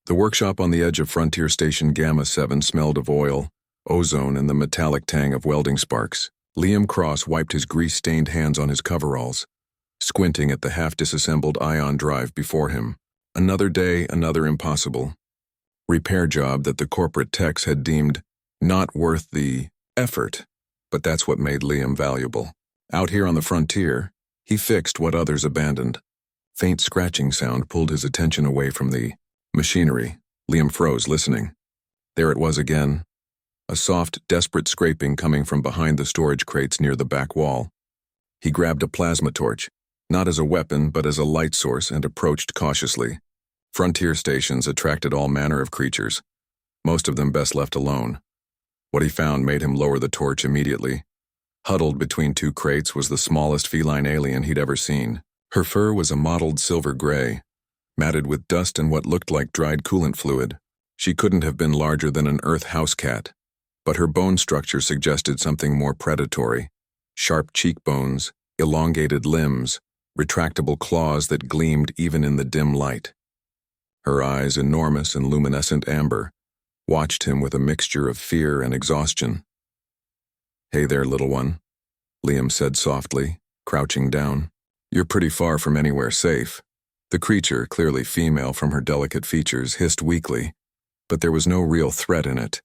The workshop on the edge of Frontier Station Gamma 7 smelled of oil, ozone, and the metallic tang of welding sparks. Liam Cross wiped his grease-stained hands on his coveralls, squinting at the half-disassembled ion drive before him. Another day, another impossible repair job that the corporate techs had deemed not worth the effort. But that's what made Liam valuable. Out here on the frontier, he fixed what others abandoned. Faint scratching sound pulled his attention away from the machinery. Liam froze, listening. There it was again. A soft, desperate scraping coming from behind the storage crates near the back wall. He grabbed a plasma torch, not as a weapon but as a light source, and approached cautiously. Frontier stations attracted all manner of creatures, most of them best left alone. What he found made him lower the torch immediately. Huddled between two crates was the smallest feline alien he'd ever seen. Her fur was a mottled silver gray, matted with dust and what looked like dried coolant fluid. She couldn't have been larger than an Earth house cat, but her bone structure suggested something more predatory. Sharp cheekbones, elongated limbs, retractable claws that gleamed even in the dim light. Her eyes, enormous and luminescent amber, watched him with a mixture of fear and exhaustion. "Hey there, little one," Liam said softly, crouching down. "You're pretty far from anywhere safe." The creature, clearly female from her delicate features, hissed weakly, but there was no real threat in it.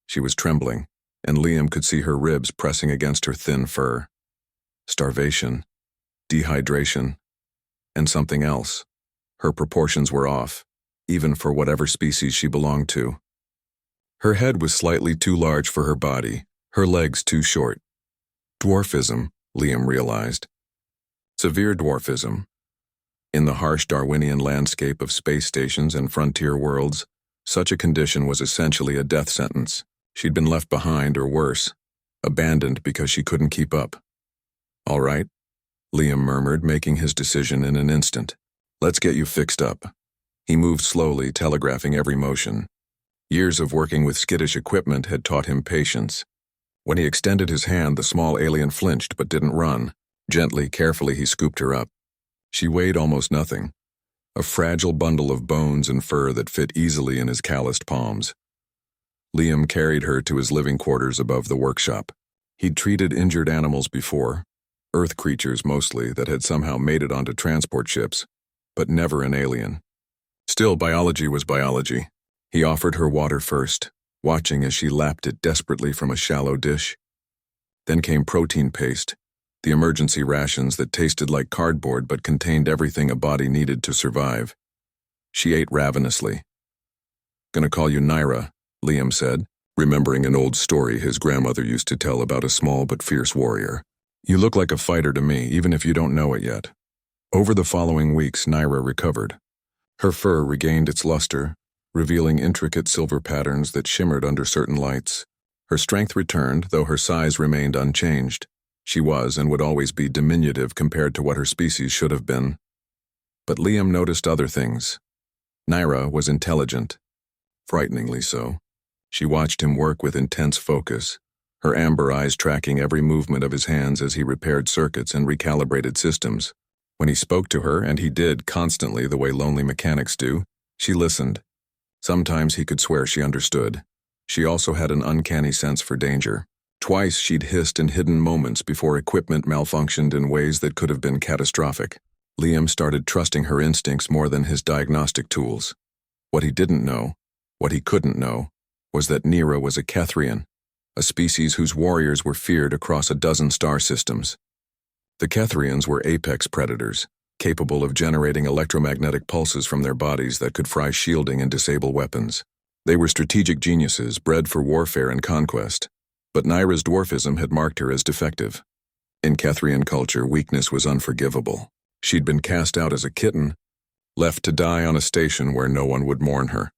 She was trembling, and Liam could see her ribs pressing against her thin fur. Starvation, dehydration, and something else. Her proportions were off, even for whatever species she belonged to. Her head was slightly too large for her body, her legs too short. Dwarfism, Liam realized. Severe dwarfism. In the harsh Darwinian landscape of space stations and frontier worlds, such a condition was essentially a death sentence. She'd been left behind, or worse, abandoned because she couldn't keep up. "All right," Liam murmured, making his decision in an instant. "Let's get you fixed up." He moved slowly, telegraphing every motion. Years of working with skittish equipment had taught him patience. When he extended his hand, the small alien flinched but didn't run. Gently, carefully, he scooped her up. She weighed almost nothing, a fragile bundle of bones and fur that fit easily in his calloused palms. Liam carried her to his living quarters above the workshop. He'd treated injured animals before, Earth creatures mostly that had somehow made it onto transport ships, but never an alien. Still, biology was biology. He offered her water first, watching as she lapped it desperately from a shallow dish. Then came protein paste, the emergency rations that tasted like cardboard but contained everything a body needed to survive. She ate ravenously. "Gonna call you Naira," Liam said, remembering an old story his grandmother used to tell about a small but fierce warrior. "You look like a fighter to me, even if you don't know it yet." Over the following weeks, Naira recovered. Her fur regained its luster, revealing intricate silver patterns that shimmered under certain lights. Her strength returned, though her size remained unchanged. She was and would always be diminutive compared to what her species should have been. But Liam noticed other things. Naira was intelligent, frighteningly so. She watched him work with intense focus, her amber eyes tracking every movement of his hands as he repaired circuits and recalibrated systems. When he spoke to her, and he did constantly the way lonely mechanics do, she listened. Sometimes he could swear she understood. She also had an uncanny sense for danger. Twice she'd hissed in hidden moments before equipment malfunctioned in ways that could have been catastrophic. Liam started trusting her instincts more than his diagnostic tools. What he didn't know, what he couldn't know, was that Naira was a Kethrian, a species whose warriors were feared across a dozen star systems. The Kethrians were apex predators, capable of generating electromagnetic pulses from their bodies that could fry shielding and disable weapons. They were strategic geniuses, bred for warfare and conquest. But Naira's dwarfism had marked her as defective. In Kethrian culture, weakness was unforgivable. She'd been cast out as a kitten, left to die on a station where no one would mourn her.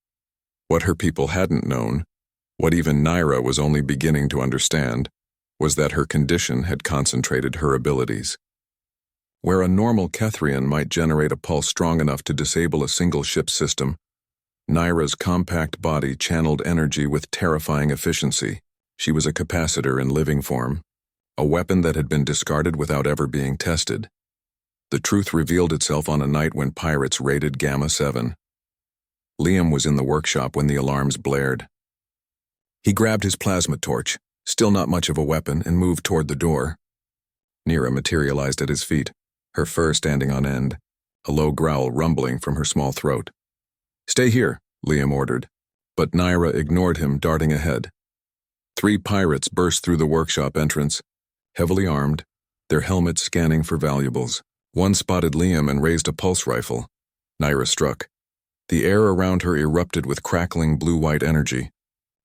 What her people hadn't known, what even Naira was only beginning to understand, was that her condition had concentrated her abilities. Where a normal Kethrian might generate a pulse strong enough to disable a single ship system, Naira's compact body channeled energy with terrifying efficiency. She was a capacitor in living form, a weapon that had been discarded without ever being tested. The truth revealed itself on a night when pirates raided Gamma 7. Liam was in the workshop when the alarms blared. He grabbed his plasma torch, still not much of a weapon, and moved toward the door. Nira materialized at his feet, her fur standing on end, a low growl rumbling from her small throat. "Stay here," Liam ordered, but Nira ignored him, darting ahead. 3 pirates burst through the workshop entrance, heavily armed, their helmets scanning for valuables. One spotted Liam and raised a pulse rifle. Nira struck. The air around her erupted with crackling blue-white energy.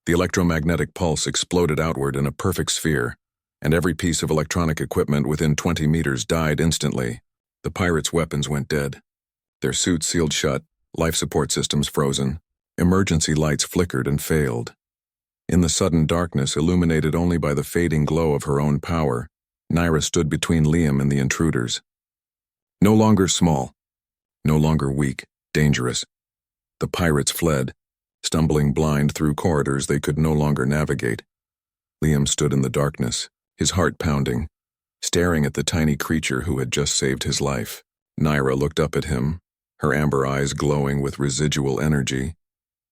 The electromagnetic pulse exploded outward in a perfect sphere, and every piece of electronic equipment within 20 meters died instantly. The pirates' weapons went dead. Their suits sealed shut, life support systems frozen. Emergency lights flickered and failed. In the sudden darkness, illuminated only by the fading glow of her own power, Nira stood between Liam and the intruders. No longer small, no longer weak, dangerous. The pirates fled, stumbling blind through corridors they could no longer navigate. Liam stood in the darkness, his heart pounding, staring at the tiny creature who had just saved his life. Nira looked up at him, her amber eyes glowing with residual energy,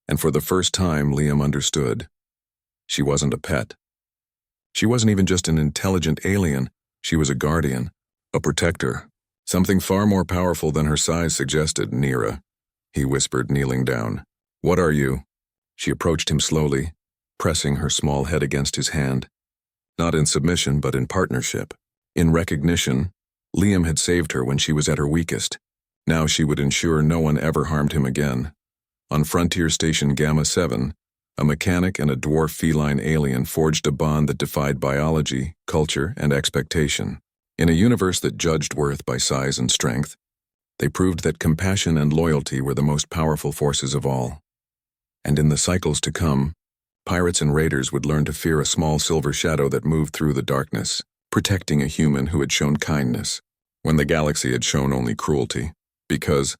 and for the first time Liam understood. She wasn't a pet. She wasn't even just an intelligent alien, she was a guardian, a protector. Something far more powerful than her size suggested. "Nira," he whispered, kneeling down. "What are you?" She approached him slowly, pressing her small head against his hand. Not in submission, but in partnership. In recognition, Liam had saved her when she was at her weakest. Now she would ensure no one ever harmed him again. On Frontier Station Gamma 7, a mechanic and a dwarf feline alien forged a bond that defied biology, culture, and expectation. In a universe that judged worth by size and strength, they proved that compassion and loyalty were the most powerful forces of all. And in the cycles to come, pirates and raiders would learn to fear a small silver shadow that moved through the darkness, protecting a human who had shown kindness, when the galaxy had shown only cruelty. Because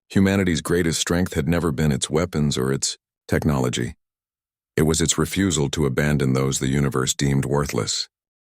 humanity's greatest strength had never been its weapons or its technology. It was its refusal to abandon those the universe deemed worthless.